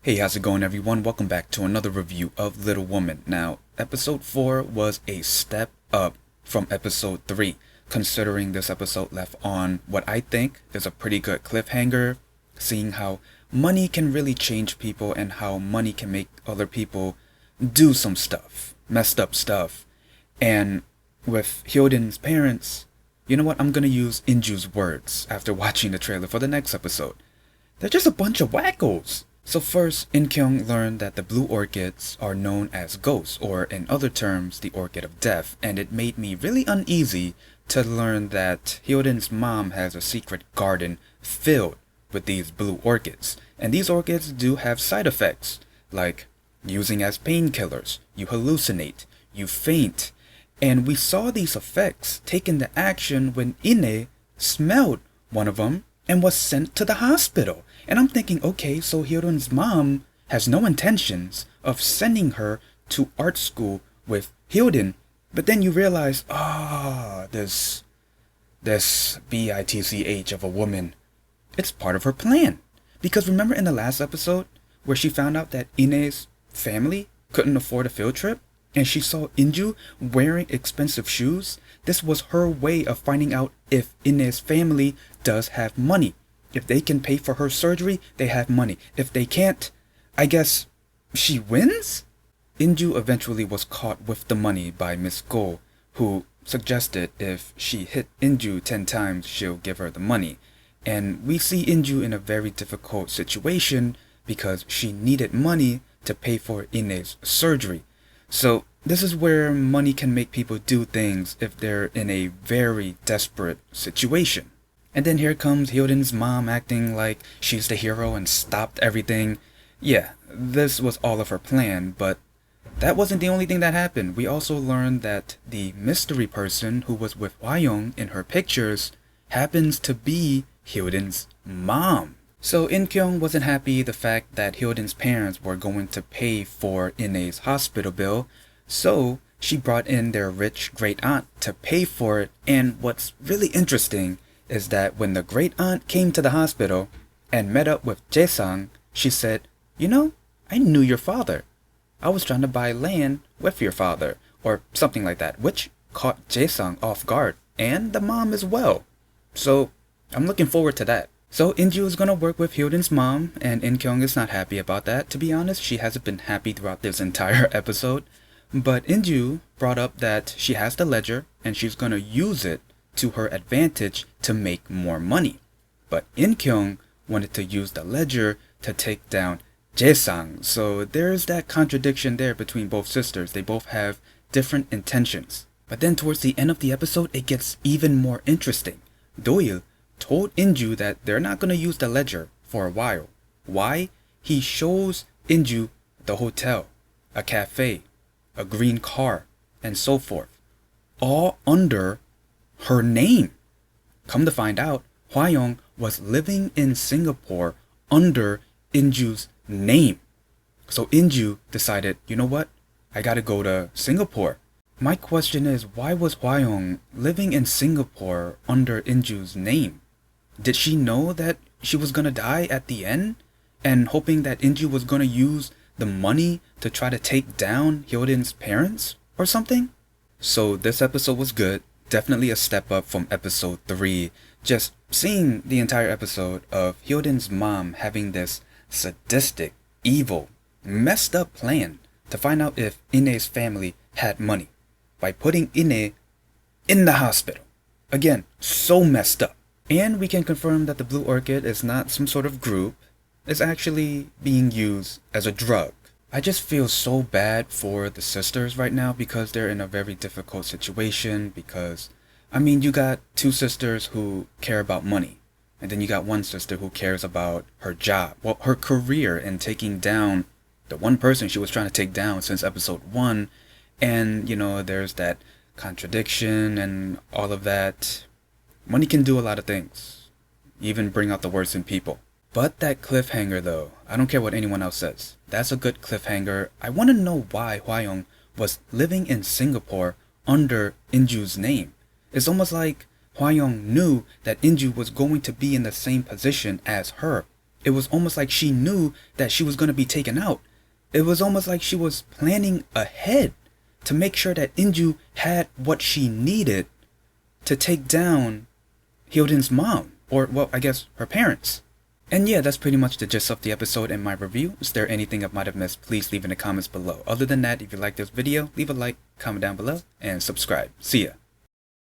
Hey, how's it going everyone? Welcome back to another review of Little Woman. Now, episode 4 was a step up from episode 3, considering this episode left on what I think is a pretty good cliffhanger, seeing how money can really change people and how money can make other people do some stuff, messed up stuff. And with Hyoden's parents, you know what? I'm gonna use Inju's words after watching the trailer for the next episode. They're just a bunch of wackos. So first, In-kyung learned that the blue orchids are known as ghosts, or in other terms, the orchid of death, and it made me really uneasy to learn that Hyoden's mom has a secret garden filled with these blue orchids. And these orchids do have side effects, like using as painkillers, you hallucinate, you faint. And we saw these effects take into action when Ine smelled one of them and was sent to the hospital. And I'm thinking, okay, so Hyoden's mom has no intentions of sending her to art school with Hyoden. But then you realize, this bitch of a woman, it's part of her plan. Because remember in the last episode where she found out that Ine's family couldn't afford a field trip? And she saw Inju wearing expensive shoes? This was her way of finding out if Ine's family does have money. If they can pay for her surgery, they have money. If they can't, I guess she wins? Inju eventually was caught with the money by Miss Go, who suggested if she hit Inju 10 times, she'll give her the money. And we see Inju in a very difficult situation because she needed money to pay for Ine's surgery. So this is where money can make people do things if they're in a very desperate situation. And then here comes Hyoden's mom acting like she's the hero and stopped everything. Yeah, this was all of her plan, but that wasn't the only thing that happened. We also learned that the mystery person who was with HwaYoung in her pictures happens to be Hyoden's mom. So In-kyung wasn't happy the fact that Hyoden's parents were going to pay for Ine's hospital bill, so she brought in their rich great aunt to pay for it. And what's really interesting is that when the great aunt came to the hospital and met up with Jae-sang, she said, "You know, I knew your father. I was trying to buy land with your father," or something like that, which caught Jae-sang off guard, and the mom as well. So I'm looking forward to that. So Inju is gonna work with Hyoden's mom, and In-kyung is not happy about that. To be honest, she hasn't been happy throughout this entire episode. But Inju brought up that she has the ledger, and she's gonna use it to her advantage to make more money. But In-kyung wanted to use the ledger to take down Jae-sang. So there's that contradiction there between both sisters. They both have different intentions. But then towards the end of the episode, it gets even more interesting. Doil told Inju that they're not going to use the ledger for a while. Why? He shows Inju the hotel, a cafe, a green car, and so forth, all under her name. Come to find out, HwaYoung was living in Singapore under Inju's name. So Inju decided, you know what? I gotta go to Singapore. My question is, why was HwaYoung living in Singapore under Inju's name? Did she know that she was gonna die at the end? And hoping that Inju was gonna use the money to try to take down Hyoden's parents or something? So this episode was good. Definitely a step up from episode 3. Just seeing the entire episode of Hyoden's mom having this sadistic, evil, messed up plan to find out if Ine's family had money by putting Ine in the hospital. Again, so messed up. And we can confirm that the blue orchid is not some sort of group. It's actually being used as a drug. I just feel so bad for the sisters right now because they're in a very difficult situation because, I mean, you got two sisters who care about money. And then you got one sister who cares about her job, well, her career, and taking down the one person she was trying to take down since episode 1. And, you know, there's that contradiction and all of that. Money can do a lot of things, even bring out the worst in people. But that cliffhanger though, I don't care what anyone else says. That's a good cliffhanger. I want to know why HwaYoung was living in Singapore under Inju's name. It's almost like HwaYoung knew that Inju was going to be in the same position as her. it was almost like she knew that she was going to be taken out. It was almost like she was planning ahead to make sure that Inju had what she needed to take down Hyodin's mom, or, well, I guess her parents. And yeah, that's pretty much the gist of the episode and my review. Is there anything I might have missed? Please leave in the comments below. Other than that, if you like this video, leave a like, comment down below, and subscribe. See ya.